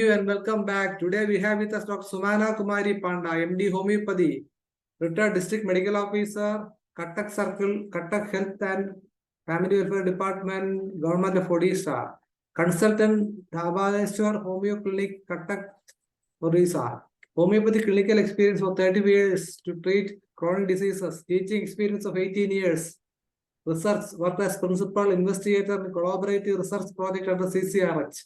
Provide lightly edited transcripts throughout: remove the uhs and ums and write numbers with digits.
And welcome back. Today we have with us Dr. Sumana Kumari Panda, MD Homeopathy, retired District Medical Officer, Cuttack Circle, Cuttack Health and Family Welfare Department, Government of Odisha, Consultant, Dhabaleshwar Homeo Clinic, Cuttack, Odisha. Homeopathy clinical experience for 30 years to treat chronic diseases, teaching experience of 18 years, research work as principal investigator in collaborative research project under CCRH.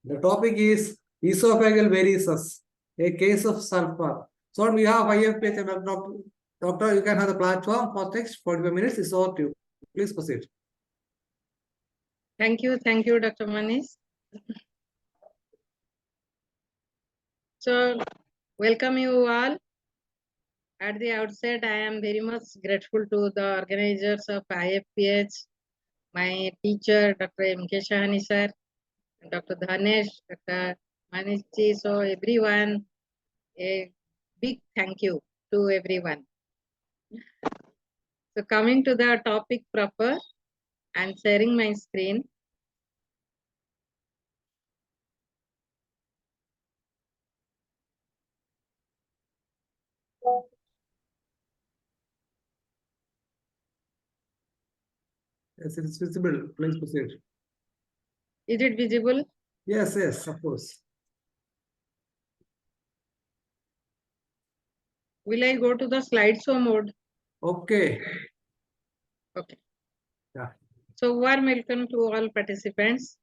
The topic is esophageal varices, a case of sulfur. So we have IFPH. Doctor, you can have the platform for next 45 minutes. It's all to you. Please proceed. Thank you, Dr. Manish. So, welcome you all. At the outset, I am very much grateful to the organizers of IFPH, my teacher, Dr. M.K. Shahani sir, Dr. Dhanesh, Dr. Manish. So, everyone, a big thank you to everyone. So, coming to the topic proper, I'm sharing my screen. Yes, it is visible. Please proceed. Is it visible? Yes, of course. Will I go to the slideshow mode? Okay. Okay. Yeah. So, warm welcome to all participants.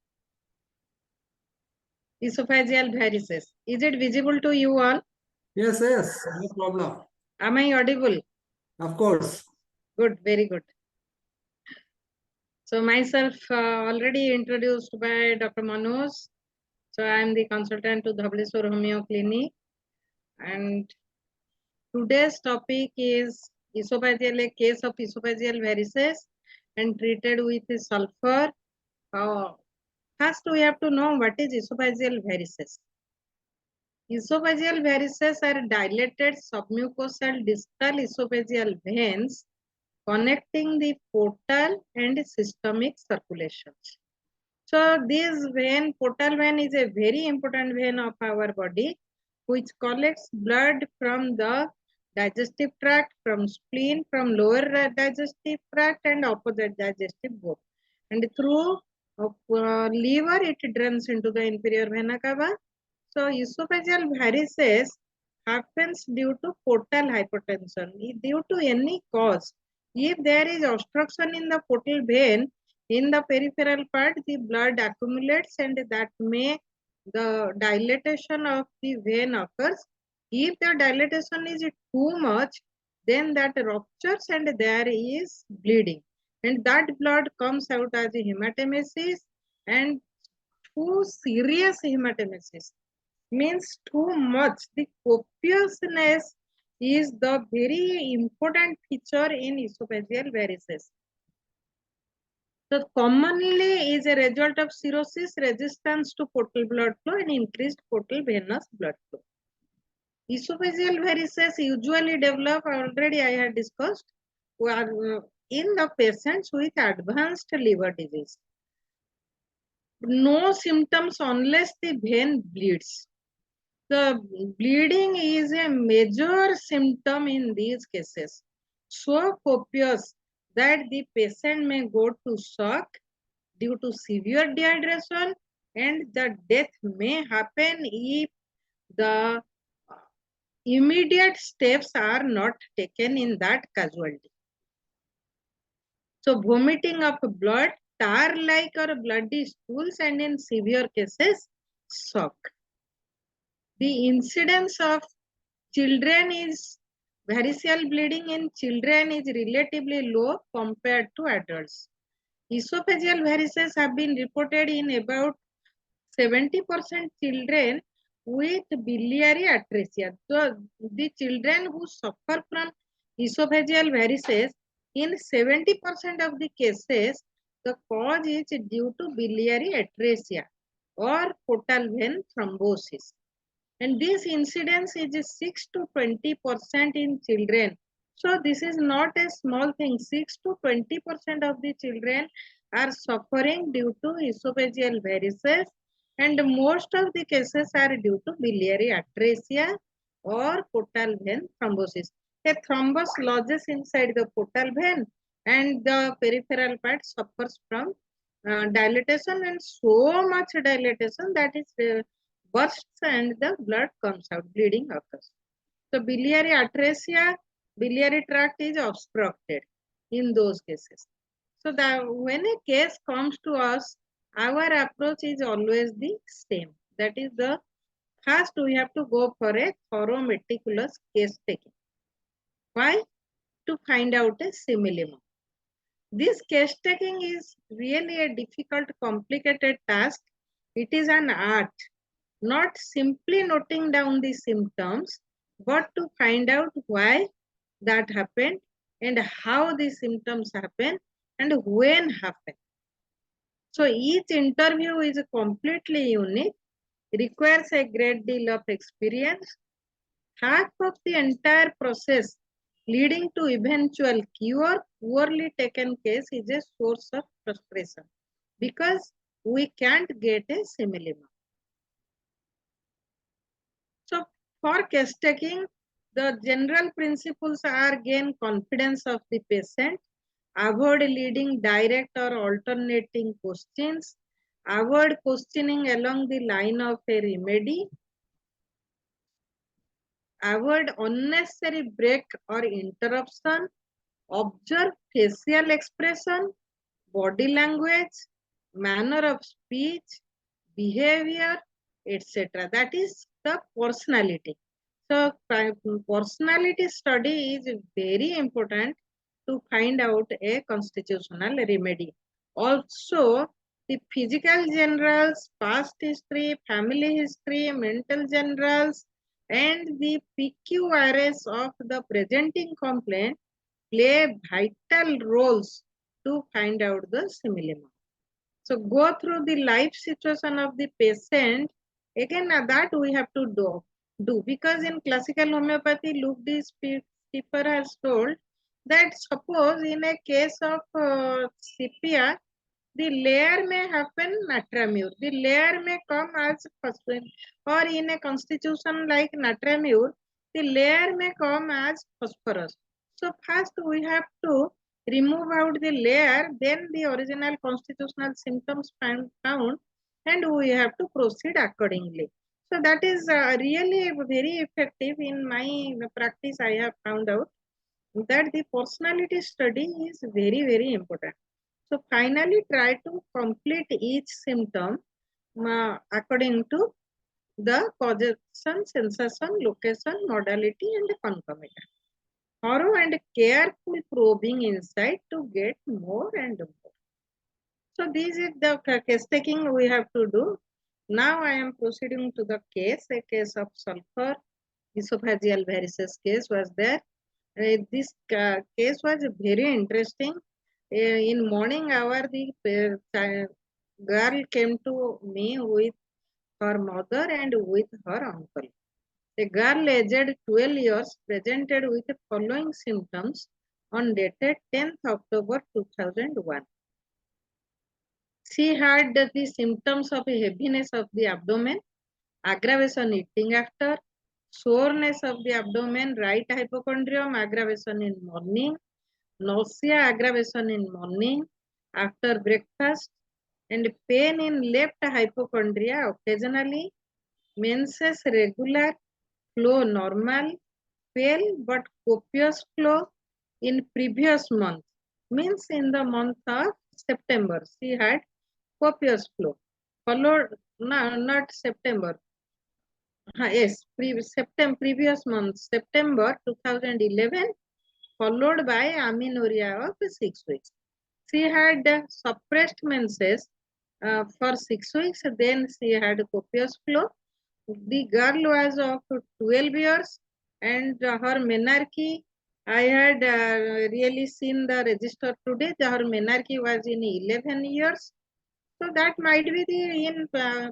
Esophageal varices. Is it visible to you all? Yes, no problem. Am I audible? Of course. Good, very good. So myself already introduced by Dr. Manoj. So I am the consultant to Dhabaleshwar Homeo Clinic. And today's topic is esophageal, a case of esophageal varices and treated with sulfur. First, we have to know what is esophageal varices. Esophageal varices are dilated submucosal distal esophageal veins connecting the portal and systemic circulations. So this vein, portal vein, is a very important vein of our body, which collects blood from the digestive tract, from spleen, from lower digestive tract and upper digestive both. And through liver, it drains into the inferior vena cava. So esophageal varices happens due to portal hypertension, due to any cause. If there is obstruction in the portal vein, in the peripheral part, the blood accumulates and that the dilatation of the vein occurs. If the dilatation is too much, then that ruptures and there is bleeding. And that blood comes out as a hematemesis, and too serious hematemesis means too much. The copiousness is the very important feature in esophageal varices. So commonly is a result of cirrhosis, resistance to portal blood flow and increased portal venous blood flow. Esophageal varices usually develop, already I had discussed, in the patients with advanced liver disease. No symptoms unless the vein bleeds. The bleeding is a major symptom in these cases. So copious that the patient may go to shock due to severe dehydration, and the death may happen if the immediate steps are not taken in that casualty. So vomiting of blood, tar-like or bloody stools, and in severe cases, shock. The incidence of children is variceal bleeding in children is relatively low compared to adults. Esophageal varices have been reported in about 70% children with biliary atresia. So the children who suffer from esophageal varices, in 70% of the cases, the cause is due to biliary atresia or portal vein thrombosis. And this incidence is 6 to 20% in children. So this is not a small thing. 6 to 20% of the children are suffering due to esophageal varices, And most of the cases are due to biliary atresia or portal vein thrombosis. A thrombus lodges inside the portal vein and the peripheral part suffers from dilatation, and so much dilatation that is bursts and the blood comes out, bleeding occurs. So biliary atresia, biliary tract is obstructed in those cases. So that when a case comes to us, our approach is always the same. That is, the first we have to go for a thorough meticulous case taking. Why? To find out a simillimum. This case taking is really a difficult, complicated task. It is an art, not simply noting down the symptoms, but to find out why that happened and how the symptoms happen and when happen. So each interview is completely unique, requires a great deal of experience. Half of the entire process leading to eventual cure, poorly taken case is a source of frustration because we can't get a simillimum. So for case taking, the general principles are gain confidence of the patient, avoid leading direct or alternating questions, avoid questioning along the line of a remedy, avoid unnecessary break or interruption, observe facial expression, body language, manner of speech, behavior, etc. That is the personality. So personality study is very important to find out a constitutional remedy. Also, the physical generals, past history, family history, mental generals, and the PQRS of the presenting complaint play vital roles to find out the simillimum. So go through the life situation of the patient. Again, that we have to do because in classical homeopathy, Luke D. Skipper has told that suppose in a case of sepia, the layer may happen natramure. The layer may come as phosphine, or in a constitution like natramure, the layer may come as phosphorus. So first we have to remove out the layer, then the original constitutional symptoms found, and we have to proceed accordingly. So that is really very effective. In my practice, I have found out that the personality study is very, very important. So finally, try to complete each symptom according to the causation, sensation, location, modality, and concomitant. Thorough and careful probing inside to get more and more. So this is the case taking we have to do. Now I am proceeding to the case. A case of sulfur esophageal varices case was there. This case was very interesting. In morning hour, the girl came to me with her mother and with her uncle. A girl aged 12 years presented with the following symptoms on dated 10th October 2001. She had the symptoms of heaviness of the abdomen, aggravation eating after, soreness of the abdomen, right hypochondrium, aggravation in morning, nausea, aggravation in morning, after breakfast, and pain in left hypochondria occasionally, menses regular, flow normal, pale but copious flow in previous month, means in the month of September, she had copious flow, followed, no, not September, yes, previous month, September 2011, followed by amenorrhea of 6 weeks. She had suppressed menses for 6 weeks, then she had copious flow. The girl was of 12 years and her menarche, I had really seen the register today, her menarche was in 11 years. So that might be the in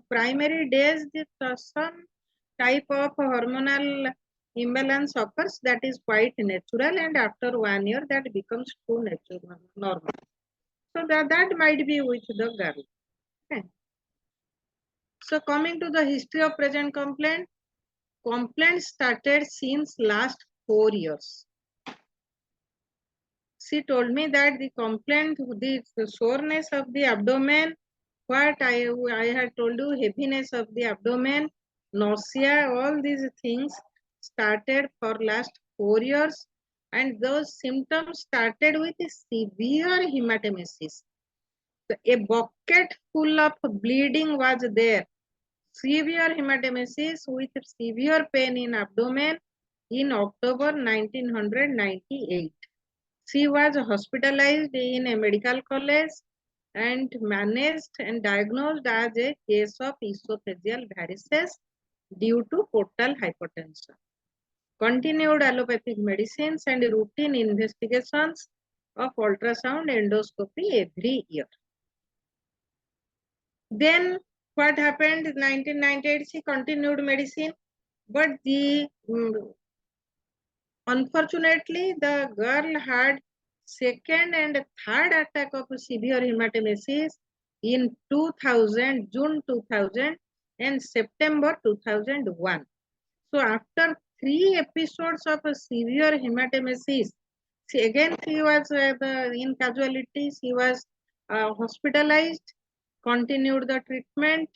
primary days, some type of hormonal imbalance occurs that is quite natural, and after 1 year that becomes too natural, normal. So that might be with the girl. Okay. So coming to the history of present complaint, complaint started since last 4 years. She told me that the complaint, the soreness of the abdomen, what I had told you, heaviness of the abdomen, nausea, all these things started for last 4 years, and those symptoms started with a severe hematemesis. So a bucket full of bleeding was there, severe hematemesis with severe pain in abdomen in October 1998. She was hospitalized in a medical college and managed and diagnosed as a case of esophageal varices due to portal hypertension. Continued allopathic medicines and routine investigations of ultrasound endoscopy every year. Then what happened in 1998? She continued medicine, but unfortunately, the girl had second and third attack of severe hematemesis in 2000, June 2000 and September 2001. So after 3 episodes of severe hematemesis, she was in casualty. She was hospitalized, continued the treatment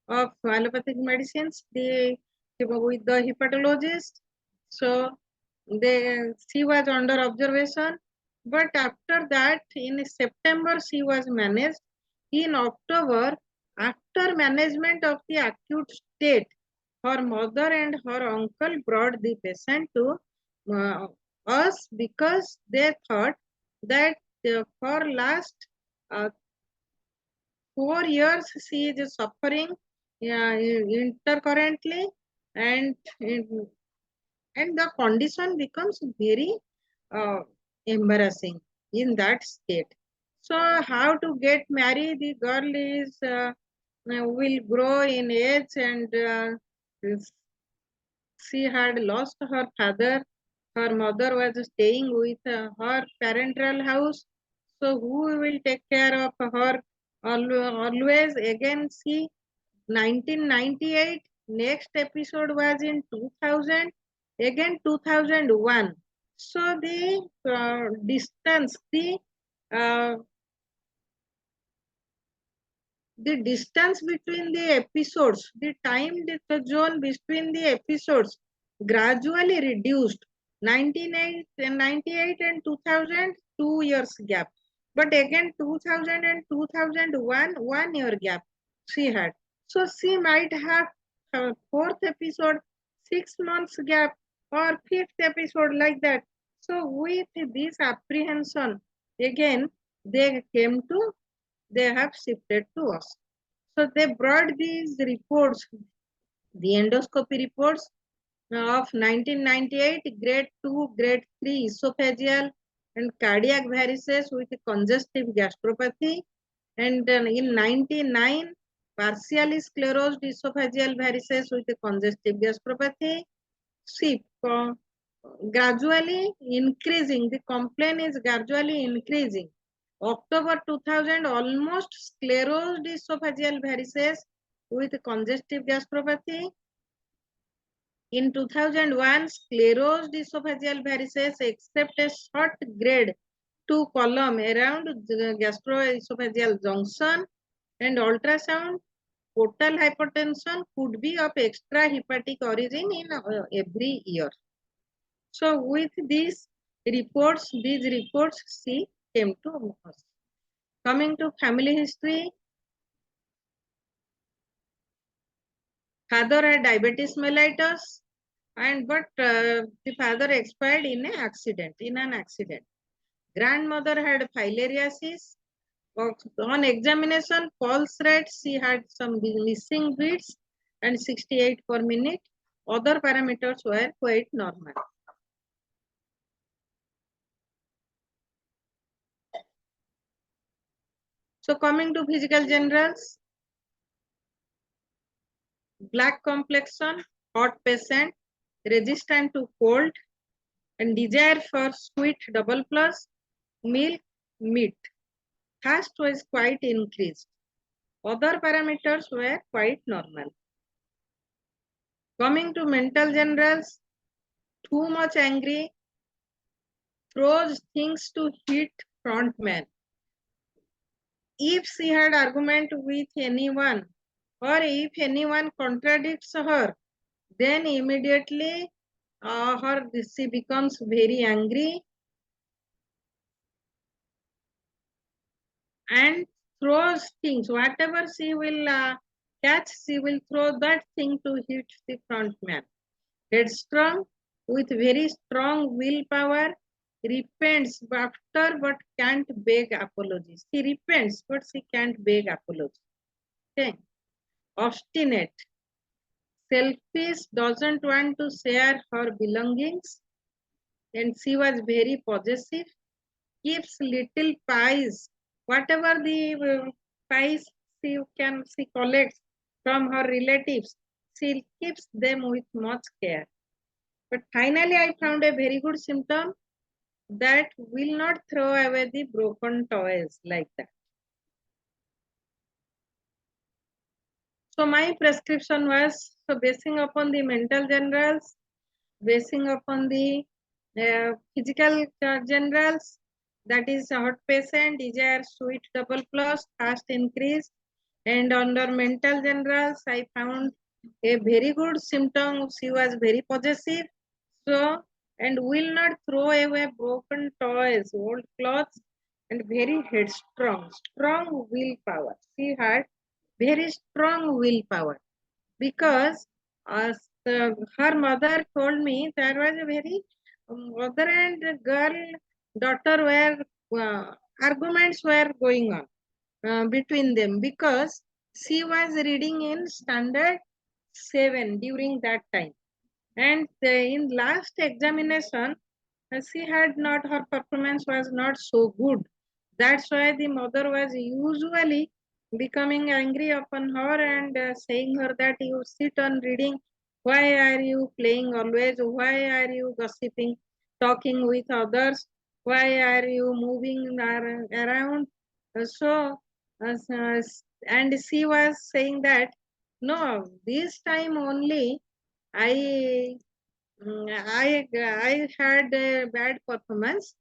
of allopathic medicines with the hepatologist. So she was under observation, but after that in September she was managed. In October, after management of the acute state, her mother and her uncle brought the patient to us because they thought that for last 4 years she is suffering intercurrently, and the condition becomes very embarrassing in that state. So how to get married? The girl is will grow in age, and she had lost her father. Her mother was staying with her parental house. So who will take care of her? Always again, see, 1998. Next episode was in 2000. Again 2001. So the distance, uh, the distance between the episodes, the time zone between the episodes gradually reduced. 1998 and 2000, 2 years gap. But again 2000 and 2001, 1 year gap she had. So she might have fourth episode, 6 months gap, or fifth episode, like that. So with this apprehension, again they have shifted to us. So they brought these reports, the endoscopy reports of 1998, grade 2, grade 3 esophageal and cardiac varices with congestive gastropathy, and in 99, partially sclerosed esophageal varices with congestive gastropathy. See, gradually increasing, the complaint is gradually increasing. October 2000, almost sclerosed esophageal varices with congestive gastropathy. In 2001, sclerosed esophageal varices except a short grade 2 column around the gastroesophageal junction, and ultrasound portal hypertension could be of extrahepatic origin in every year. So with these reports she came to us. Coming to family history, father had diabetes mellitus, but the father expired in an accident. Grandmother had filariasis. On examination, pulse rate, she had some missing beats and 68 per minute. Other parameters were quite normal. So coming to physical generals, black complexion, hot patient, resistant to cold, and desire for sweet double plus, milk, meat. Thirst was quite increased. Other parameters were quite normal. Coming to mental generals, too much angry, throws things to hit frontman. If she had argument with anyone or if anyone contradicts her, then immediately she becomes very angry and throws things. Whatever she will catch, she will throw that thing to hit the front man. Headstrong with very strong willpower, repents after but can't beg apologies. She repents but she can't beg apology. Okay. Obstinate, selfish, doesn't want to share her belongings, and she was very possessive. Keeps little pies, whatever the pies she collects from her relatives, she keeps them with much care. But finally, I found a very good symptom that will not throw away the broken toys like that. So my prescription was, so basing upon the mental generals, basing upon the physical generals, that is heart patient, desire sweet double plus, fast increase, and under mental generals, I found a very good symptom. She was very possessive, so and will not throw away broken toys, old clothes, and very headstrong, strong willpower. She had very strong willpower because her mother told me there was a very mother and girl daughter were arguments were going on between them because she was reading in standard 7 during that time, and in last examination she had not, her performance was not so good. That's why the mother was usually becoming angry upon her and saying her that you sit on reading, why are you playing always, why are you gossiping, talking with others, why are you moving around. So and she was saying that no, this time only I I had a bad performance,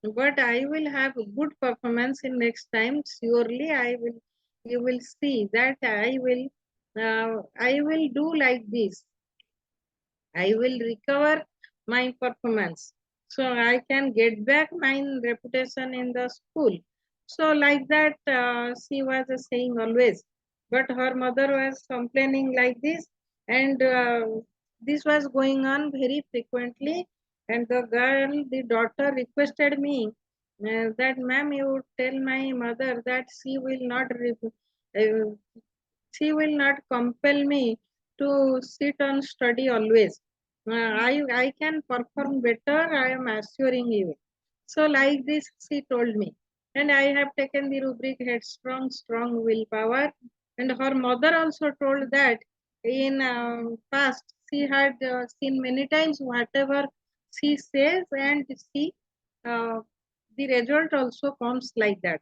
but I will have a good performance in next time. Surely I will. You will see that I will do like this. I will recover my performance, so I can get back my reputation in the school. So like that, she was saying always, but her mother was complaining like this, and this was going on very frequently. And the girl, the daughter, requested me that, ma'am, you tell my mother that she will not compel me to sit and study always. I can perform better, I am assuring you. So like this, she told me. And I have taken the rubric headstrong, strong willpower. And her mother also told that in past, she had seen many times whatever she says and uh, the result also comes like that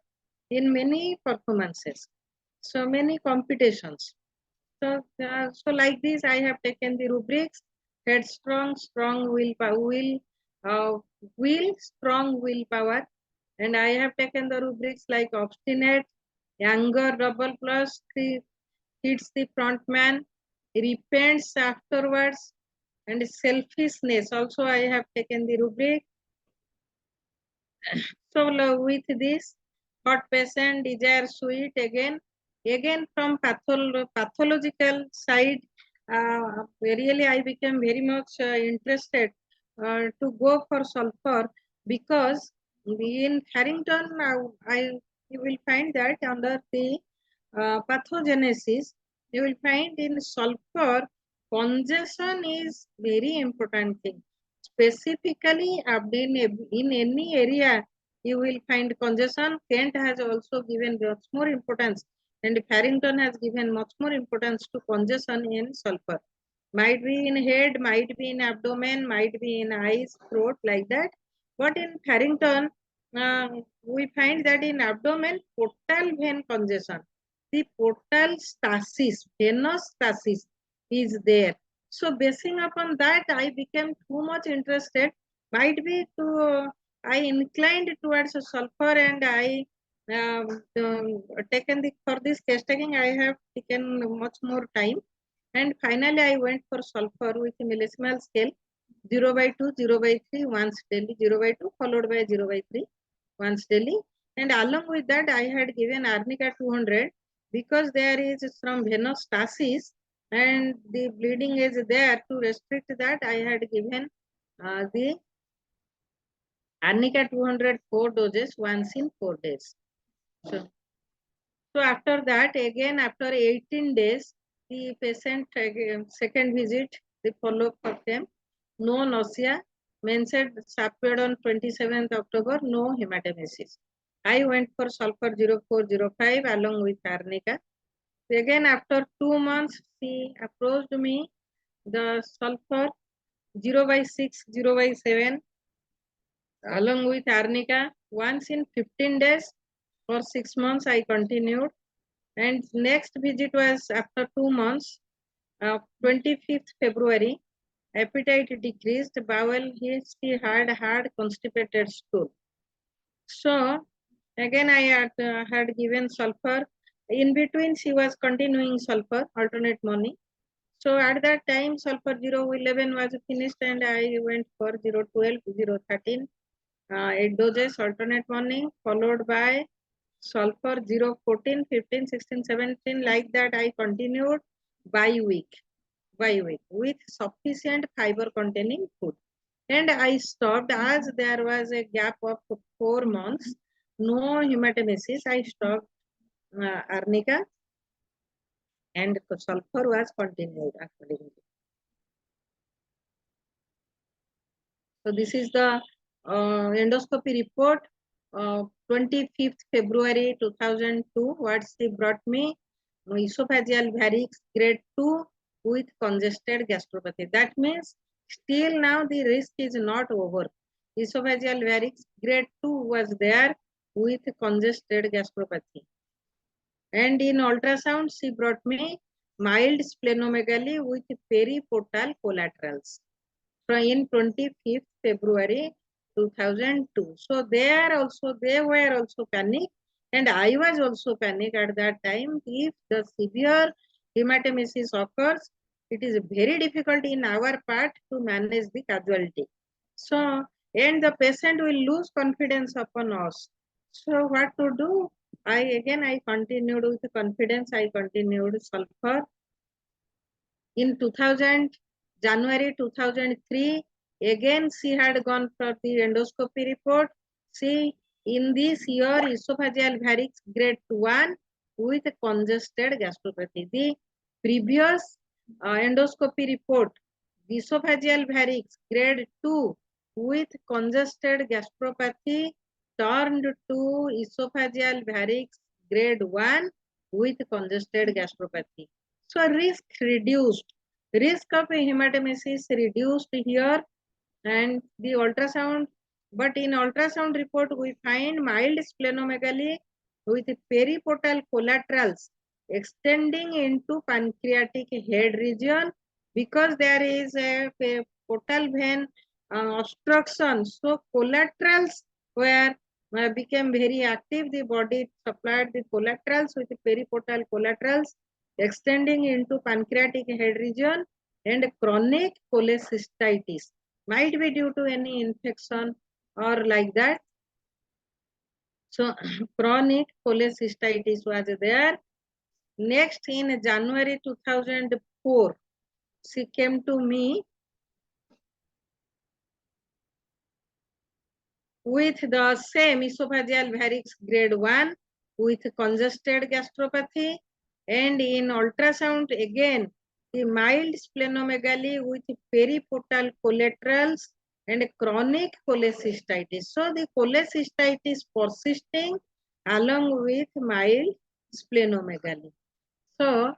in many performances. So many competitions. So like this, I have taken the rubrics: headstrong, strong uh, strong willpower, and I have taken the rubrics like obstinate, anger, double plus, hits the front man, repents afterwards, and selfishness. Also, I have taken the rubric. So with this, hot patient, desire sweet again from pathological side, really I became very much interested to go for sulfur because in Harrington, you will find that under the pathogenesis, you will find in sulfur, congestion is very important thing. Specifically, in any area, you will find congestion. Kent has also given much more importance, and Farrington has given much more importance to congestion in sulfur. Might be in head, might be in abdomen, might be in eyes, throat, like that. But in Farrington, we find that in abdomen, portal vein congestion. the portal stasis, venous stasis is there. So basing upon that, I became too much interested. Might be I inclined towards sulfur, and I taken for this case taking, I have taken much more time. And finally, I went for sulfur with millisimal scale 0/2, 0/3 once daily, 0/2 followed by 0/3 once daily. And along with that, I had given arnica 200 because there is some venous stasis and the bleeding is there. To restrict that, I had given the arnica 200 4 doses once in 4 days. So after that, again after 18 days, the patient second visit, the follow-up for them, no nausea, mentioned appeared on 27th October, no hematemesis. I went for sulfur 0405 along with arnica. Again after 2 months, she approached me, the sulfur 0/6, 0/7 along with arnica once in 15 days. For 6 months I continued, and next visit was after 2 months, 25th February. Appetite decreased, bowel, he had constipated stool. So again I had given sulfur. In between she was continuing sulfur alternate morning. So at that time sulfur 011 was finished and I went for 012, 013, 8 doses alternate morning, followed by sulfur 014, 15, 16, 17, like that I continued by week with sufficient fiber containing food. And I stopped as there was a gap of 4 months, no hematemesis. I stopped arnica and sulfur was continued accordingly. So this is the endoscopy report, 25th February 2002. What she brought me, esophageal varix grade 2 with congested gastropathy. That means still now the risk is not over. Esophageal varix grade 2 was there with congested gastropathy. And in ultrasound, she brought me mild splenomegaly with periportal collaterals in 25th February 2002. So they were also panicked, and I was also panicked at that time. If the severe hematemesis occurs, it is very difficult in our part to manage the casualty. So, and the patient will lose confidence upon us. So what to do? I continued with confidence. I continued sulfur. In 2000, January 2003, again she had gone for the endoscopy report. She, in this year, esophageal varix grade 1 with congested gastropathy. The previous endoscopy report, esophageal varix grade 2 with congested gastropathy turned to esophageal varix grade 1 with congested gastropathy. So risk reduced. Risk of hematemesis reduced here, and the ultrasound. But in ultrasound report, we find mild splenomegaly with periportal collaterals extending into pancreatic head region because there is a portal vein obstruction. So collaterals were became very active. The body supplied the collaterals with the periportal collaterals extending into pancreatic head region, and chronic cholecystitis might be due to any infection or like that. So chronic cholecystitis was there. Next, in January 2004, she came to me with the same esophageal varix grade 1 with congested gastropathy, and in ultrasound again the mild splenomegaly with periportal collaterals and chronic cholecystitis. So the cholecystitis persisting along with mild splenomegaly. So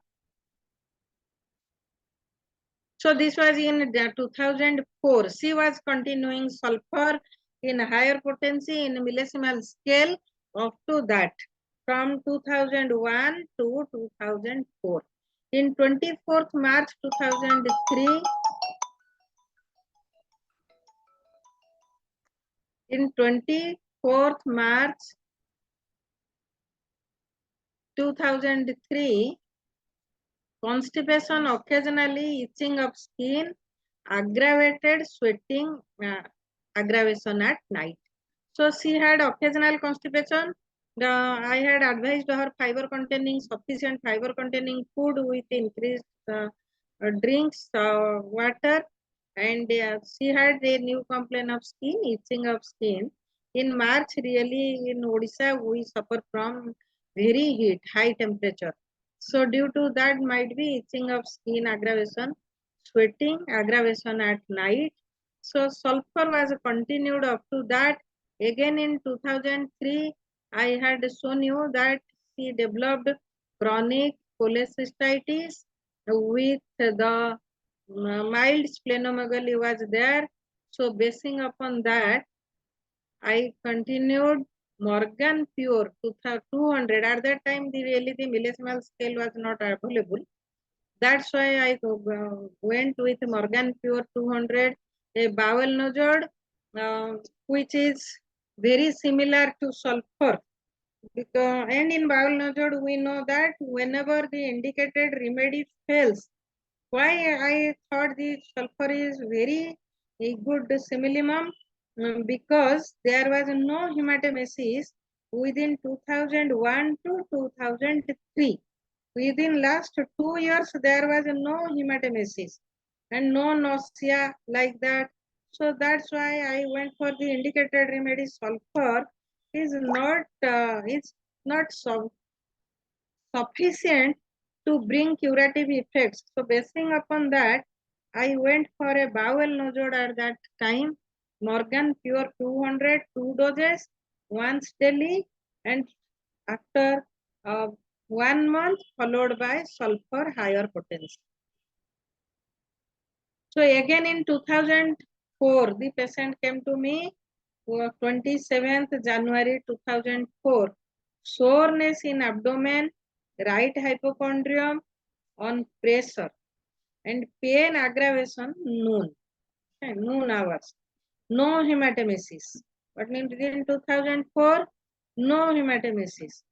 this was in 2004. She was continuing sulfur in higher potency in millisimal scale up to that. from 2001 to 2004. In 24th March 2003, in 24th March 2003, constipation, occasionally itching of skin, aggravated sweating, aggravation at night. So she had occasional constipation. I had advised her sufficient fiber containing food with increased drinks, water, and she had a new complaint of skin, itching of skin. In March, really in Odisha, we suffer from very heat, high temperature. So due to that might be itching of skin, aggravation, sweating, aggravation at night. So sulfur was continued up to that. Again in 2003, I had shown you that she developed chronic cholecystitis with the mild splenomegaly was there. So basing upon that, I continued Morgan Pure 200. At that time, the millesimal scale was not available. That's why I went with Morgan Pure 200, a bowel nodule, which is very similar to sulfur. Because, and in bowel nodule, we know that whenever the indicated remedy fails, why I thought the sulfur is very a good similimum, because there was no hematemesis within 2001 to 2003. Within last 2 years, there was no hematemesis and no nausea like that. So that's why I went for the indicated remedy. Sulfur is not sufficient to bring curative effects. So basing upon that, I went for a bowel nodule at that time. Morgan Pure 200, 2 doses, once daily, and after 1 month followed by sulfur higher potency. So again in 2004, the patient came to me 27th January 2004. Soreness in abdomen, right hypochondrium on pressure, and pain aggravation noon hours. No hematemesis. But in 2004, no hematemesis.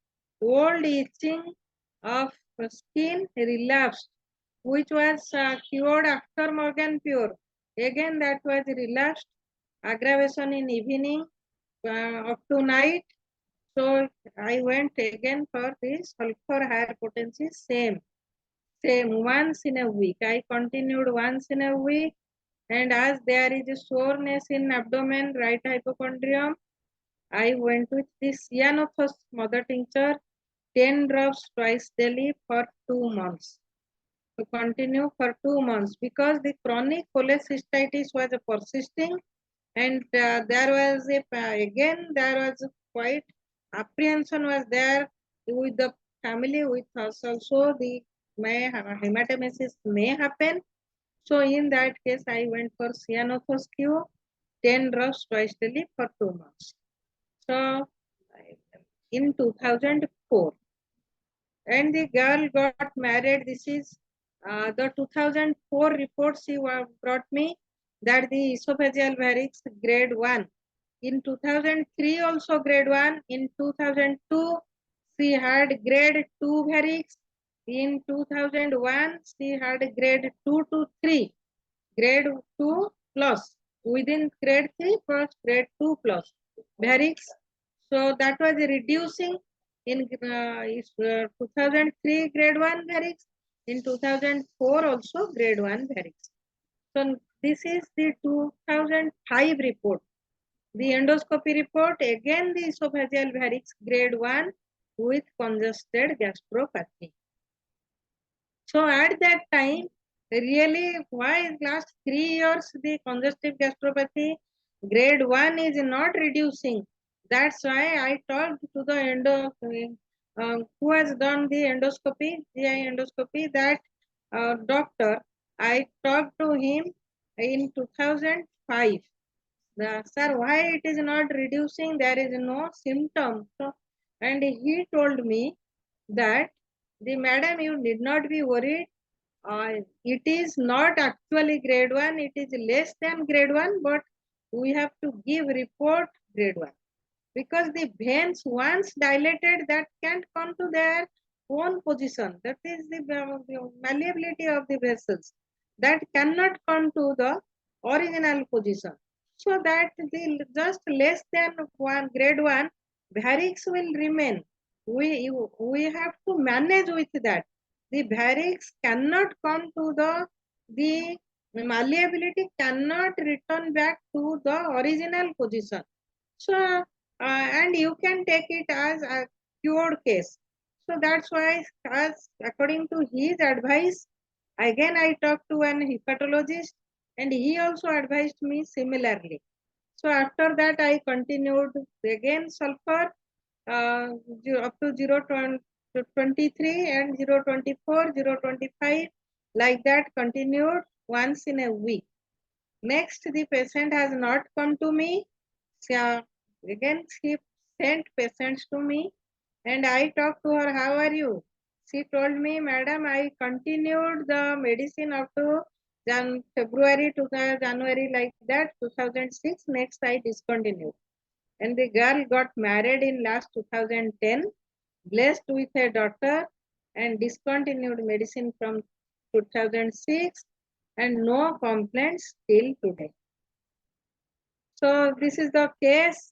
Old itching of skin relapsed, which was cured after Morgan Pure. Again, that was relapsed. Aggravation in evening up to night. So I went again for this sulfur higher potency, same once in a week. I continued once in a week, and as there is a soreness in abdomen, right hypochondrium, I went with this cyanothos mother tincture, 10 drops twice daily for 2 months. To continue for 2 months, because the chronic cholecystitis was persisting, and there was quite apprehension was there with the family, with us also. The hematemesis may happen. So in that case, I went for cyanothos Q, 10 drops twice daily for 2 months. So in 2004, and the girl got married. This is the 2004 report she brought me, that the esophageal varices grade 1. In 2003 also grade 1. In 2002 she had grade 2 varices. In 2001 she had grade 2 to 3, grade 2 plus, within grade 3 plus grade 2 plus varices. So that was reducing. In 2003 grade 1 varices. In 2004 also grade 1 varices. So this is the 2005 report. The endoscopy report, again the esophageal varices grade 1 with congested gastropathy. So at that time, really, why last 3 years the congestive gastropathy grade 1 is not reducing? That's why I talked to the who has done the endoscopy, GI endoscopy, that doctor. I talked to him in 2005. Sir, why it is not reducing? There is no symptom. So and he told me that the madam, you need not be worried. It is not actually grade 1, it is less than grade 1, but we have to give report grade 1. Because the veins once dilated, that can't come to their own position. That is the malleability of the vessels. That cannot come to the original position. So that the just less than grade 1 varix will remain. We have to manage with that. The varix cannot come to the malleability cannot return back to the original position. So and you can take it as a cured case. So that's why, as according to his advice, again I talked to an hepatologist, and he also advised me similarly. So after that, I continued again sulfur up to 0.23 and 0.24, 0.25, like that continued once in a week. Next, the patient has not come to me. Again, she sent patients to me, and I talked to her, how are you? She told me, madam, I continued the medicine up to February to January, like that, 2006. Next, I discontinued. And the girl got married in last 2010, blessed with a daughter, and discontinued medicine from 2006, and no complaints till today. So this is the case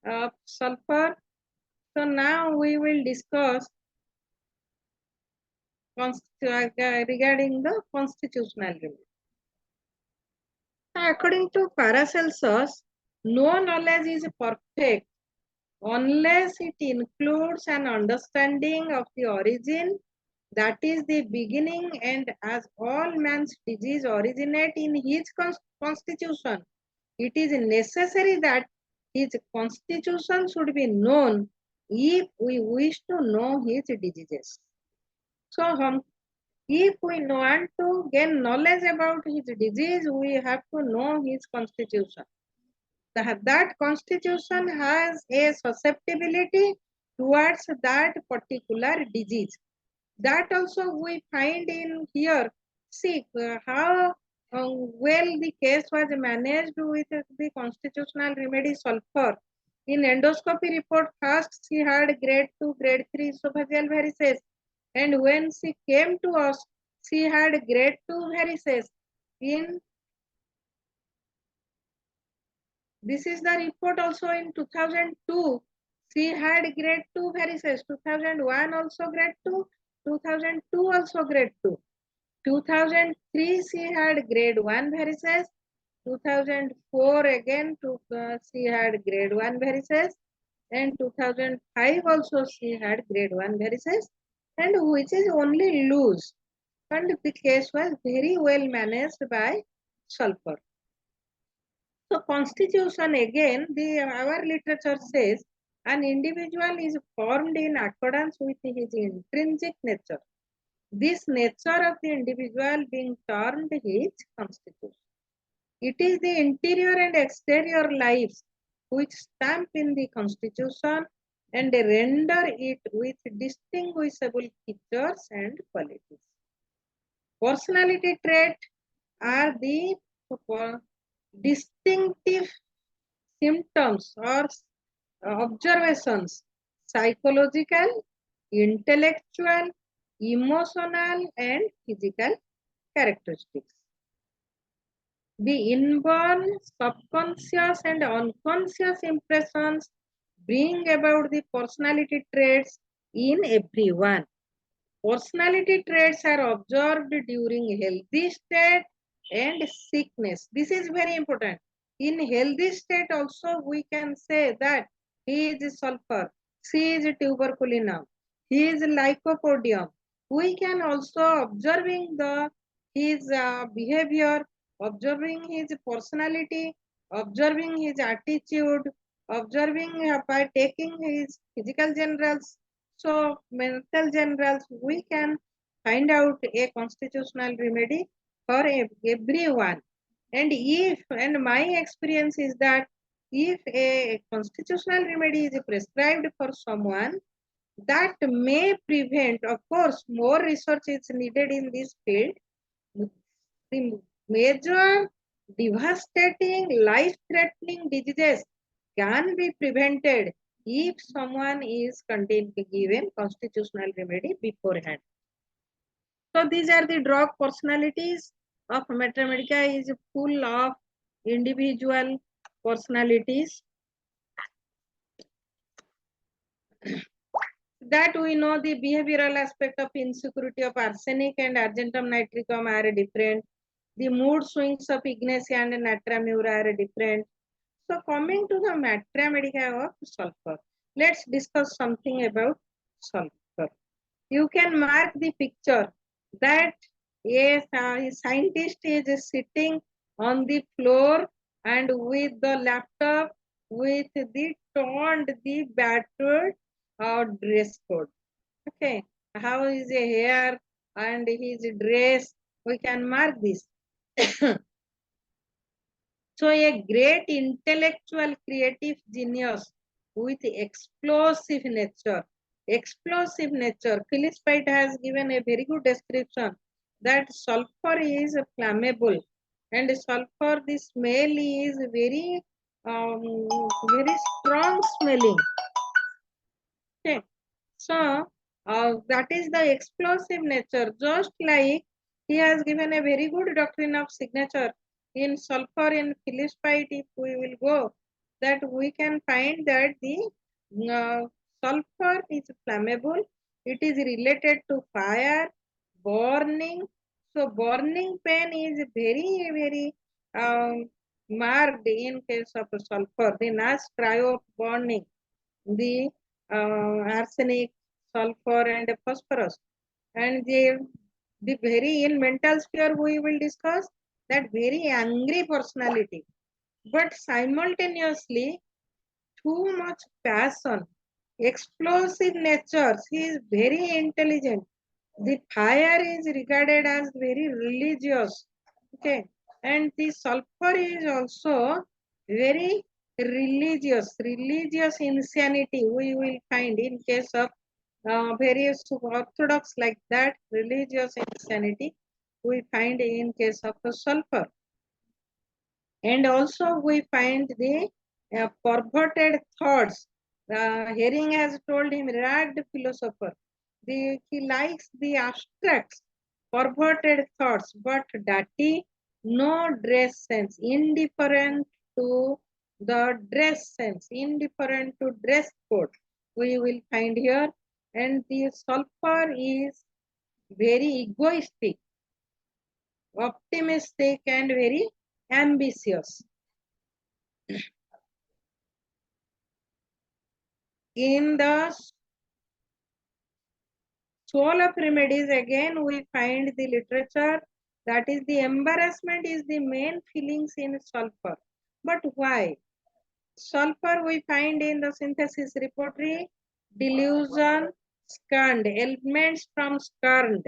of sulfur. So now we will discuss regarding the constitutional remedy. According to Paracelsus, no knowledge is perfect unless it includes an understanding of the origin, that is the beginning, and as all man's disease originate in his constitution, it is necessary that his constitution should be known if we wish to know his diseases. So, if we want to gain knowledge about his disease, we have to know his constitution. That constitution has a susceptibility towards that particular disease. That also we find in here. See how well the case was managed with the constitutional remedy sulfur. In endoscopy report, first she had grade 2, grade 3 esophageal varices, and when she came to us, she had grade 2 varices. This is the report also in 2002. She had grade 2 varices, 2001 also grade 2, 2002 also grade 2. 2003 she had grade 1 varices, 2004 again she had grade 1 varices, and 2005 also she had grade 1 varices, and which is only loose. And the case was very well managed by sulfur. So constitution, again, our literature says an individual is formed in accordance with his intrinsic nature. This nature of the individual being termed his constitution. It is the interior and exterior lives which stamp in the constitution and render it with distinguishable features and qualities. Personality traits are the distinctive symptoms or observations, psychological, intellectual, emotional, and physical characteristics. The inborn, subconscious, and unconscious impressions bring about the personality traits in everyone. Personality traits are observed during healthy state and sickness. This is very important. In healthy state also we can say that he is sulfur, she is tuberculinum, he is lycopodium. We can also observing his behavior, observing his personality, observing his attitude, observing by taking his physical generals, so mental generals, we can find out a constitutional remedy for everyone. And my experience is that if a constitutional remedy is prescribed for someone, that may prevent, of course, more research is needed in this field. The major devastating, life-threatening diseases can be prevented if someone is given constitutional remedy beforehand. So these are the drug personalities of Matra Medica is full of individual personalities. That we know the behavioral aspect of insecurity of arsenic and argentum nitricum are different. The mood swings of ignacia and natramura are different. So coming to the Matra Medica of sulfur, let's discuss something about sulfur. You can mark the picture that a scientist is sitting on the floor and with the laptop with the torn, the battered dress code. Okay, how is a hair and his dress? We can mark this. So a great intellectual creative genius with explosive nature. Explosive nature. Phyllis White has given a very good description that sulfur is flammable and sulfur, the smell is very very strong smelling. Okay. So that is the explosive nature. Just like he has given a very good doctrine of signature in sulfur in Phyllis White, if we will go, that we can find that the sulfur is flammable. It is related to fire, burning. So burning pain is very marked in case of sulfur. The Nash cryo of burning, the arsenic, sulfur, and phosphorus. And the very in mental sphere we will discuss that very angry personality, but simultaneously too much passion, explosive nature. He is very intelligent. The fire is regarded as very religious. Okay, and the sulfur is also very religious insanity we will find in case of various orthodox like that. Religious insanity we find in case of the sulfur. And also we find the perverted thoughts. Herring has told him, ragged philosopher. He likes the abstracts, perverted thoughts, but dirty, no dress sense, indifferent to the dress sense, indifferent to dress code. We will find here. And the sulfur is very egoistic, optimistic, and very ambitious. In the soul of remedies, again we find the literature that is the embarrassment is the main feelings in sulfur. But why? Sulfur we find in the synthesis repertory, delusion, scorned, elements from scorned,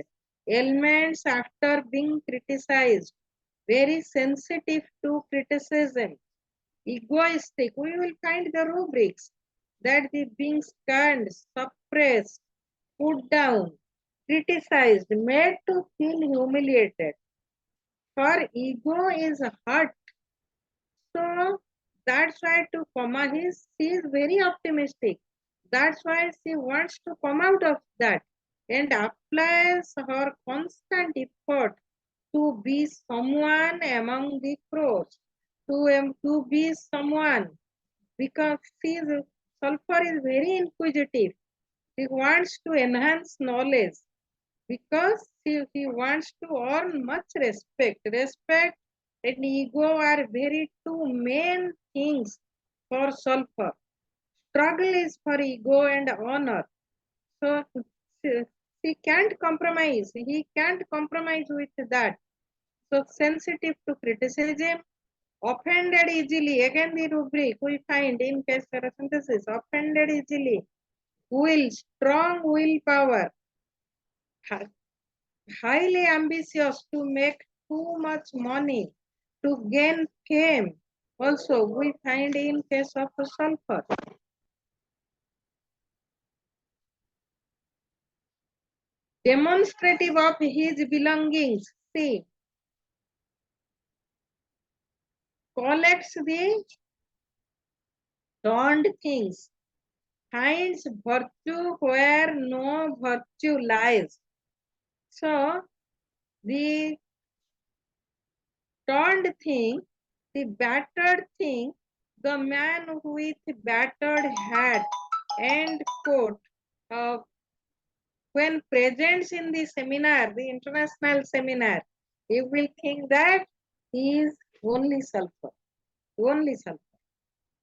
elements after being criticized, very sensitive to criticism, egoistic. We will find the rubrics that the being scorned, suppressed, put down, criticized, made to feel humiliated. For ego is hurt. So that's why to she is very optimistic. That's why she wants to come out of that and applies her constant effort to be someone among the pros, to be someone, because sulfur is very inquisitive. He wants to enhance knowledge because he wants to earn much respect. Respect and ego are very two main things for sulfur. Struggle is for ego and honor. So he can't compromise. He can't compromise with that. So sensitive to criticism, offended easily. Again, the rubric we find in case synthesis, offended easily. Will, strong willpower, highly ambitious to make too much money, to gain fame. also we find in case of sulfur. Demonstrative of his belongings. See, collects the donned things, finds virtue where no virtue lies. So, the torn thing, the battered thing, the man with battered hat and coat, when present in the seminar, the international seminar, you will think that he is only sulfur, only sulfur.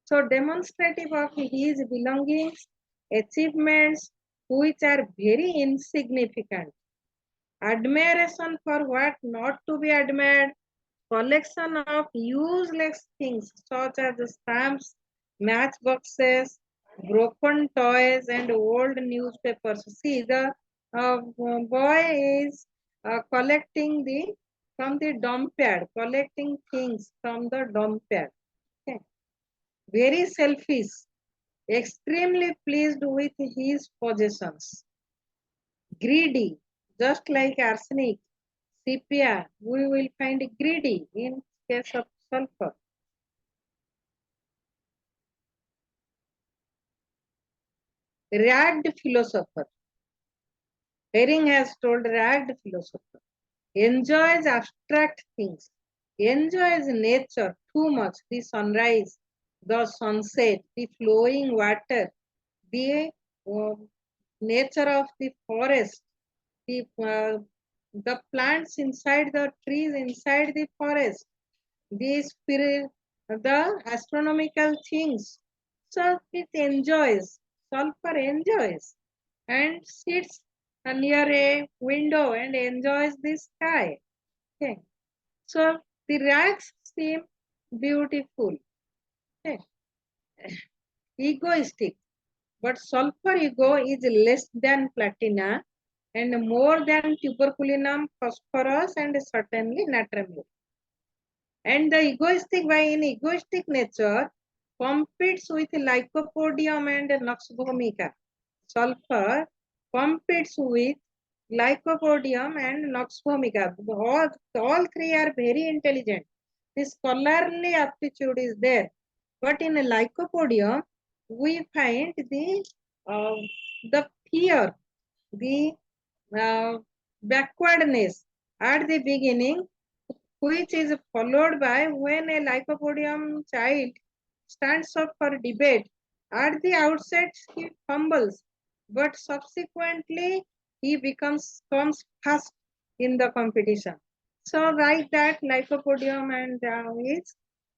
So demonstrative of his belongings, achievements, which are very insignificant, admiration for what not to be admired, collection of useless things such as stamps, matchboxes, broken toys, and old newspapers. See, the boy is collecting from the dump pad, collecting things from the dump pad. Okay. Very selfish, extremely pleased with his possessions. Greedy, just like arsenic, sepia, we will find greedy in case of sulfur. Ragged philosopher. Herring has told ragged philosopher. Enjoys abstract things. Enjoys nature too much. The sunrise, the sunset, the flowing water, the nature of the forest, the plants inside the trees, inside the forest, the spirit, the astronomical things. So it enjoys, sulfur enjoys, and sits near a window and enjoys the sky. Okay. So the rags seem beautiful. Okay. Egoistic, but sulfur ego is less than platina and more than tuberculinum, phosphorus, and certainly natrium. And the egoistic, by in egoistic nature, competes with lycopodium and nux vomica. Sulfur competes with lycopodium and nux vomica. All three are very intelligent. The scholarly aptitude is there. But in a lycopodium, we find the fear, the backwardness at the beginning, which is followed by when a lycopodium child stands up for debate. At the outset, he fumbles, but subsequently he comes first in the competition. So like that, lycopodium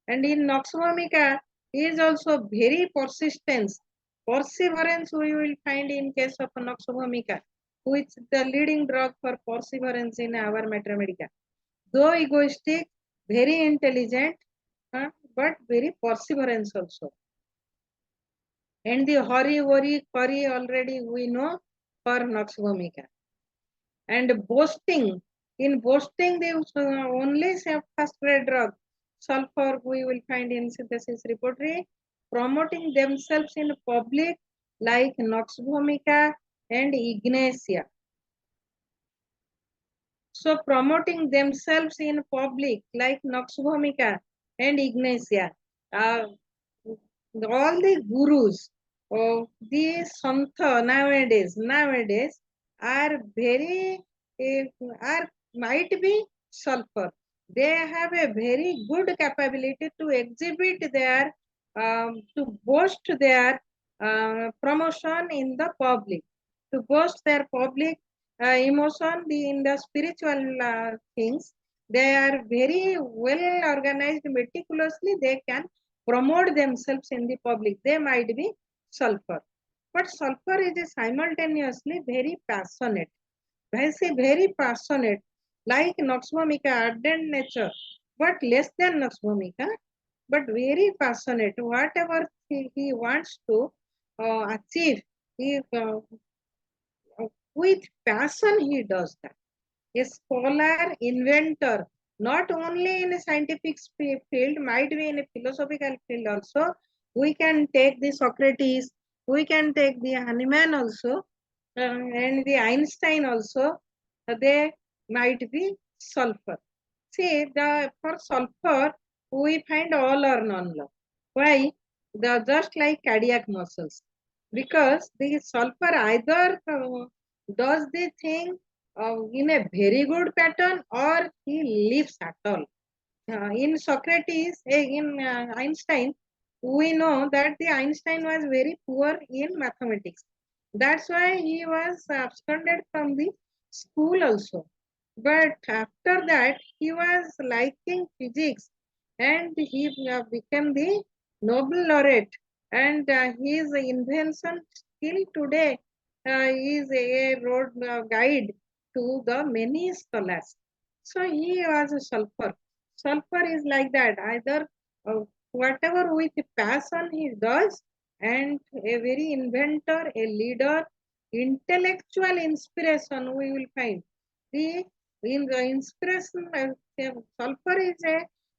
and in nux vomica is also very persistence. Perseverance we will find in case of nux vomica, which is the leading drug for perseverance in our mathematics. Though egoistic, very intelligent, but very perseverance also. And the hurry, worry, curry already we know for nux vomica. And boasting, in boasting they only say first grade drug. Sulfur we will find in synthesis repertory. Promoting themselves in public like nux vomica and ignacia. So promoting themselves in public like nux vomica and ignacia. All the gurus of the santha nowadays are might be sulfur. They have a very good capability to exhibit their to boast their promotion in the public, to boast their public emotion in the spiritual things. They are very well organized meticulously. They can promote themselves in the public. They might be sulfur, but sulfur is simultaneously very passionate. Very passionate, like nux vomica, ardent nature, but less than nux vomica, but very passionate. Whatever he wants to achieve, with passion he does that. A scholar, inventor, not only in a scientific field, might be in a philosophical field also. We can take the Socrates, we can take the Hahnemann also, and the Einstein also. They might be sulfur. See, for sulfur, we find all or none law. Why? Just like cardiac muscles. Because the sulfur either does the thing in a very good pattern or he leaves at all. In Socrates, in Einstein, we know that the Einstein was very poor in mathematics. That's why he was absconded from the school also. But after that, he was liking physics and he became the Nobel laureate. And his invention still today is a road guide to the many scholars. So he was a sulfur. Sulfur is like that. Either whatever with passion he does, and a very inventor, a leader, intellectual inspiration we will find. In the inspiration, sulfur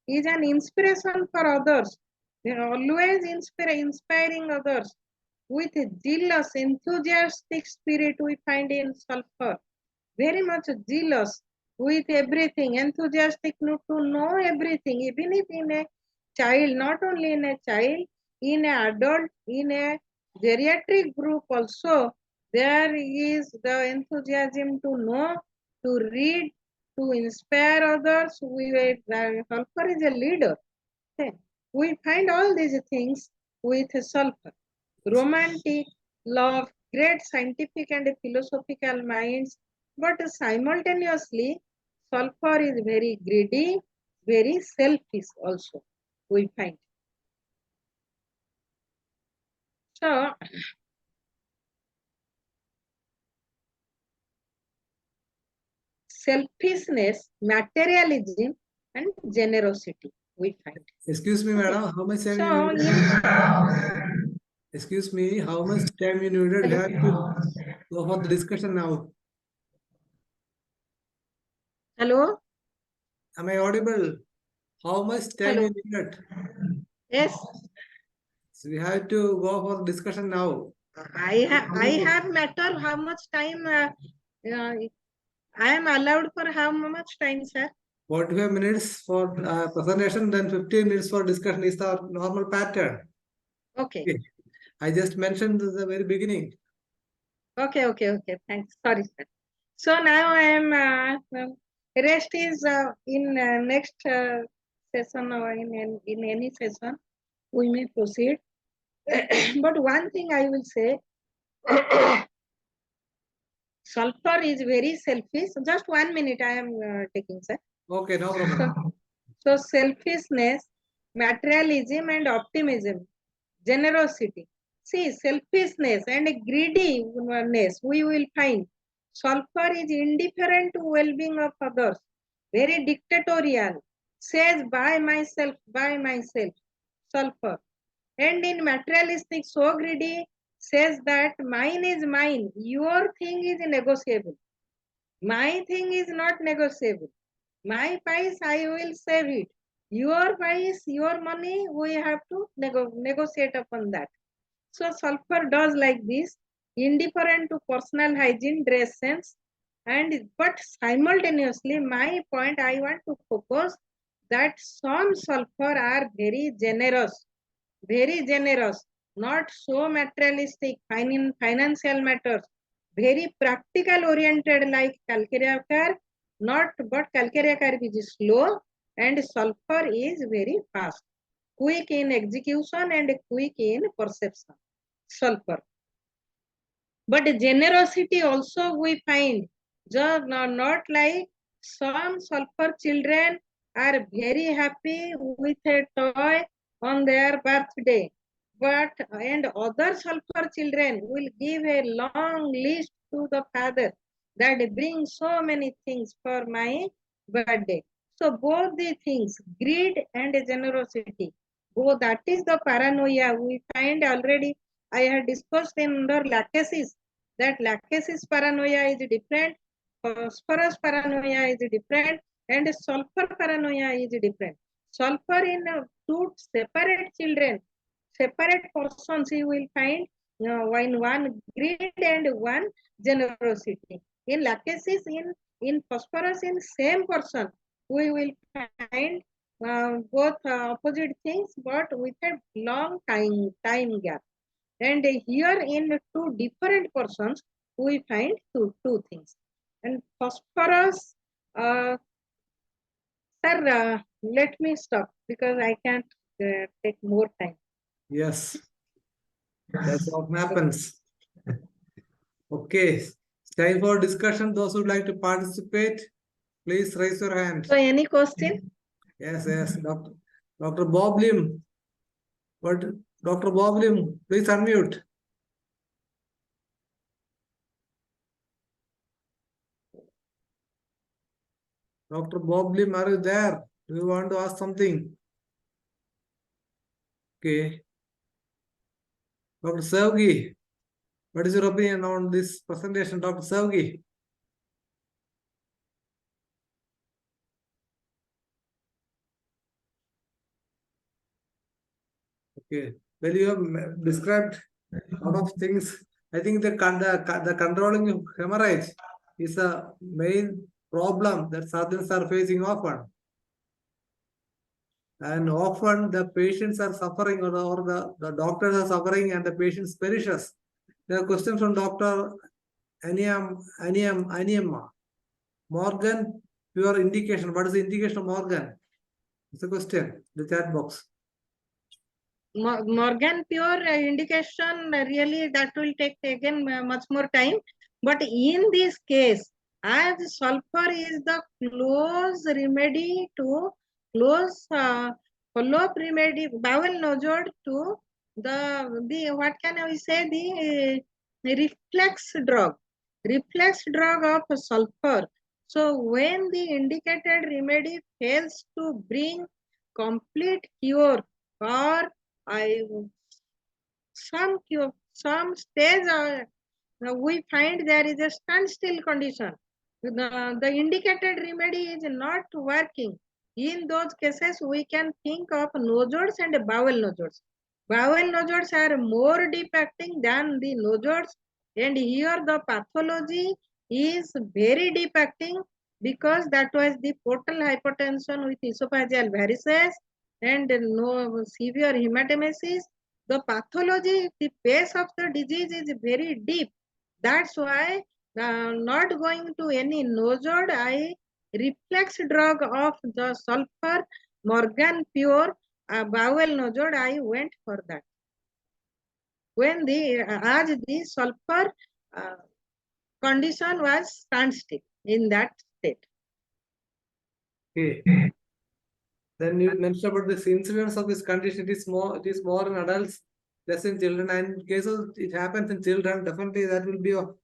is an inspiration for others. They are always inspiring others with a zealous, enthusiastic spirit we find in sulfur. Very much zealous with everything, enthusiastic to know everything, even if in a child, not only in a child, in an adult, in a geriatric group also, there is the enthusiasm to know, to read, to inspire others. Sulfur is a leader. Okay. We find all these things with sulfur. Romantic, love, great scientific and philosophical minds, but simultaneously, sulfur is very greedy, very selfish also, we find. So, selfishness, materialism, and generosity, we find. Excuse me, madam. How much time you So, needed? Excuse me. How much time you needed? We hello? have to go for the discussion now. Hello? Am I audible? How much time Hello? you needed? Yes, So we have to go for discussion now. I have matter how much time I am allowed for how much time, sir? 45 minutes for presentation, then 15 minutes for discussion is the normal pattern. Okay. Okay. I just mentioned at the very beginning. Okay. Thanks. Sorry, sir. So now I am, rest is in next session or in any session, we may proceed. But one thing I will say, sulfur is very selfish. Just 1 minute I am taking, sir. Okay, no problem. So selfishness, materialism and optimism, generosity. See, selfishness and greediness we will find. Sulfur is indifferent to well-being of others, very dictatorial, says by myself, sulfur. And in materialistic, so greedy, says that mine is mine, your thing is negotiable. My thing is not negotiable. My price, I will save it. Your price, your money, we have to negotiate upon that. So sulfur does like this, indifferent to personal hygiene, dress sense, and but simultaneously, my point I want to focus that some sulfur are very generous, not so materialistic, financial matters, very practical oriented like calcarea car, not but calcarea car is slow and sulfur is very fast, quick in execution and quick in perception. Sulfur. But generosity also we find, just not like some sulfur children are very happy with a toy on their birthday. But and other sulfur children will give a long list to the father that bring so many things for my birthday. So both the things, greed and generosity, both that is the paranoia we find already. I had discussed in the lachesis that lachesis paranoia is different, phosphorus paranoia is different, and sulfur paranoia is different. Sulfur in two separate children, separate persons, you will find in one greed and one generosity. In lachesis, in phosphorus, in same person, we will find both opposite things, but with a long time gap. And here in two different persons, we find two things. And phosphorus, sir, let me stop because I can't take more time. Yes, that's what happens. Okay, time for discussion. Those who would like to participate, please raise your hand. So, any question? Yes, Dr. Bob Lim. What, Dr. Bob Lim, please unmute. Dr. Bob Lim, are you there? Do you want to ask something? Okay. Dr. Savgi, what is your opinion on this presentation, Dr. Savgi? Okay. Well, you have described a lot of things. I think the controlling of hemorrhage is a main problem that surgeons are facing often. And often the patients are suffering, or the doctors are suffering, and the patients perishes. There are questions from Dr. Aniamma. Morgan, pure indication. What is the indication of Morgan? It's a question, the chat box. Morgan pure indication, really that will take again much more time. But in this case, as sulfur is the close remedy to close follow-up remedy, bowel nodule to the what can I say, the reflex drug of sulfur. So when the indicated remedy fails to bring complete cure or some stage we find there is a standstill condition. The indicated remedy is not working. In those cases, we can think of nodules and bowel nodules. Bowel nodules are more deep acting than the nodules, and here the pathology is very deep acting because that was the portal hypertension with esophageal varices and no severe hematemesis. The pathology, the base of the disease is very deep. That's why not going to any nodule, I reflex drug of the sulfur, Morgan pure bowel nodule, I went for that. When as the sulfur condition was standstill in that state. Okay. Then you mentioned about this incidence of this condition. It is more in adults, less in children. And in cases it happens in children, definitely that will be of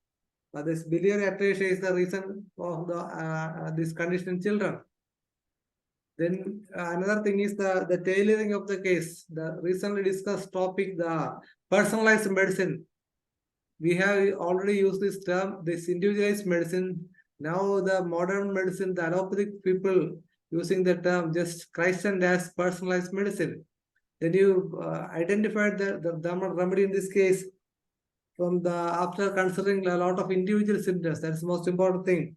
this biliary atresia is the reason of the this condition in children. Then another thing is the tailoring of the case. The recently discussed topic, the personalized medicine. We have already used this term, this individualized medicine. Now the modern medicine, the allopathic people using the term just christened as personalized medicine. Then you identified the remedy in this case from the after considering a lot of individual symptoms. That's the most important thing.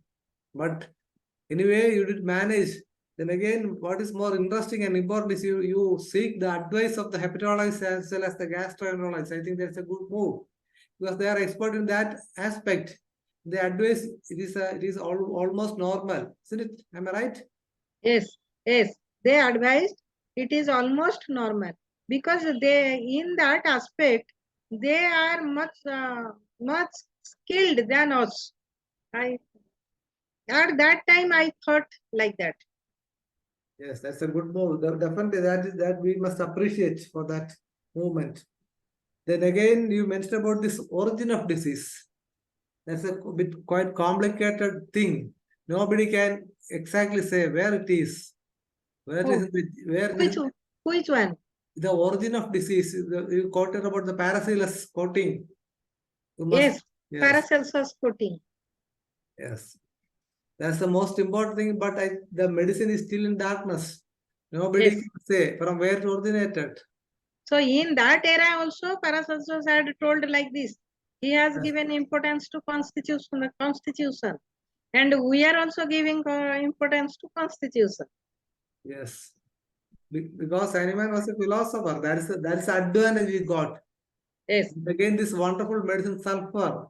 But anyway, you did manage. Then again, what is more interesting and important is you seek the advice of the hepatologist as well as the gastroenterologist. I think that's a good move because they are expert in that aspect. The advice it is almost normal, isn't it? Am I right? Yes, they advised it is almost normal because they in that aspect they are much skilled than us. At that time I thought like that. Yes, that's a good move. Definitely that we must appreciate for that movement. Then again, you mentioned about this origin of disease. That's a bit quite complicated thing. Nobody can exactly say where it is. Which one? The origin of disease. You quoted about the Paracelsus coating. Yes, Paracelsus coating. Yes. That's the most important thing, but the medicine is still in darkness. Nobody Yes. can say from where it originated. So in that era also, Paracelsus had told like this. He has given importance to constitution, and we are also giving importance to constitution. Yes. Because Hahnemann was a philosopher. That is the advantage we got. Yes. And again, this wonderful medicine sulfur.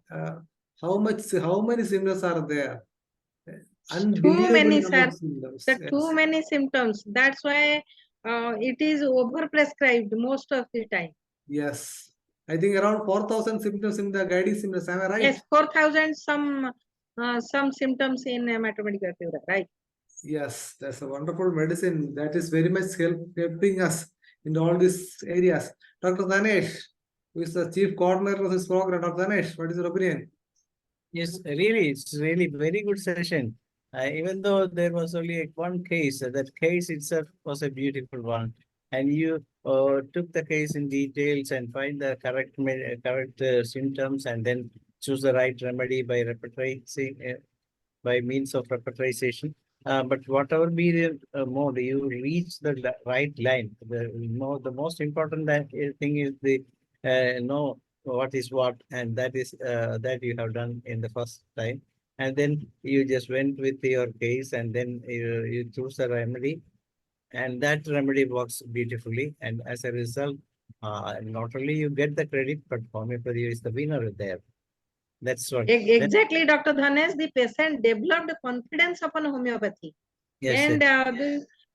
How many symptoms are there? Too Unbelievable many, number sir. of symptoms. The Yes. too many symptoms. That's why it is overprescribed most of the time. Yes. I think around 4,000 symptoms in the guiding symptoms. Am I right? Yes, 4,000 some symptoms in mathematical fever, right? Yes, that's a wonderful medicine that is very much helping us in all these areas. Dr. Dhanesh, who is the chief coordinator of this program. Dr. Dhanesh, what is your opinion? Yes, really, it's really very good session. Even though there was only one case, that case itself was a beautiful one, and you took the case in details and find the correct symptoms, and then choose the right remedy by by means of repetition. But whatever be the mode, you reach the right line. The most important thing is the know what is what, and that is that you have done in the first time. And then you just went with your case, and then you choose a remedy, and that remedy works beautifully. And as a result, not only you get the credit, but homeopathy is the winner there. That's what. Exactly, Dr. Dhanesh. The patient developed confidence upon homeopathy. Yes,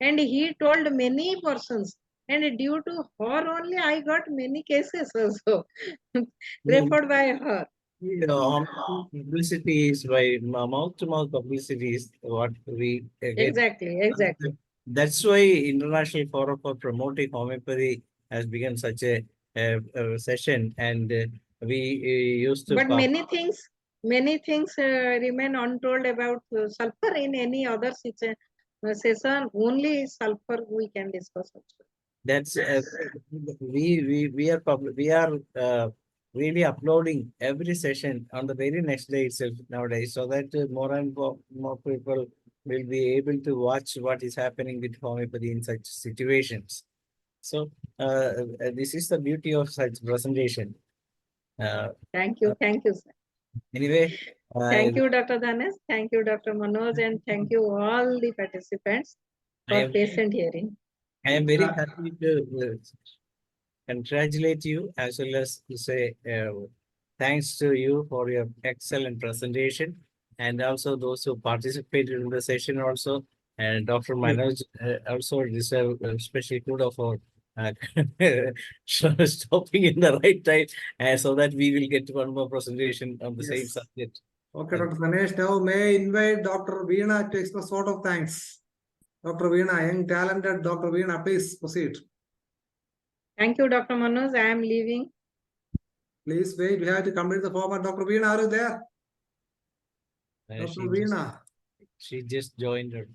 And he told many persons. And due to her only, I got many cases also referred by her. Publicity is by mouth-to-mouth publicity is what we get. Exactly. That's why International Forum for Promoting Homeopathy has begun such a session, and we used to. But many things remain untold about sulfur in any other session. Only sulfur we can discuss also. That's we are really uploading every session on the very next day itself nowadays, so that more and more people will be able to watch what is happening with homeopathy in such situations. So this is the beauty of such presentation. Thank you, sir. Anyway, Thank you, Dr. Dhanesh. Thank you, Dr. Manoj, and thank you all the participants for patient hearing. I am very happy to congratulate you, as well as to say thanks to you for your excellent presentation, and also those who participated in the session also. And Dr. Manoj also deserve a special kudos for stopping in the right time, so that we will get one more presentation on the same subject. Okay, Dr. Dhanesh, now may I invite Dr. Veena to express sort of thanks. Dr. Veena, young talented Dr. Veena, please proceed. Thank you, Dr. Manoj. I am leaving. Please wait, we have to complete the format. Dr. Veena, are you there? Dr. Veena. She just joined her.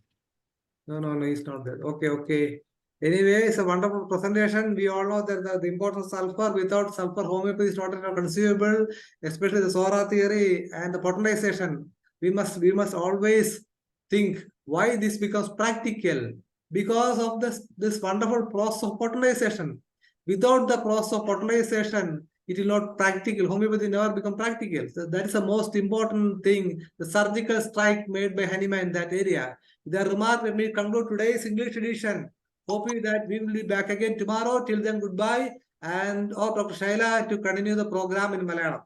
No, he's not there. Okay. Anyway, it's a wonderful presentation. We all know that the importance of sulfur. Without sulfur, homeopathy is not conceivable, especially the Sora theory and the potentization. We must always think why this becomes practical, because of this wonderful process of potentization. Without the process of potentization, it will not practical. Homeopathy never become practical. So that is the most important thing. The surgical strike made by Hahnemann in that area. The remark, let me conclude today's English edition. Hoping that we will be back again tomorrow. Till then, goodbye. And Dr. Shaila to continue the program in Malayalam.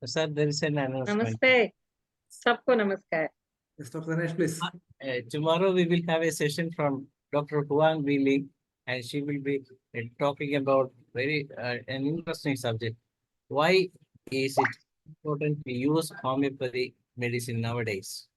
Sir, there is an announcement. Namaste. Sabko namaskar. Yes, Dr. Dhanesh, please. Tomorrow we will have a session from Dr. Huang Wheeling, and she will be talking about very an interesting subject. Why is it important to use homeopathy medicine nowadays?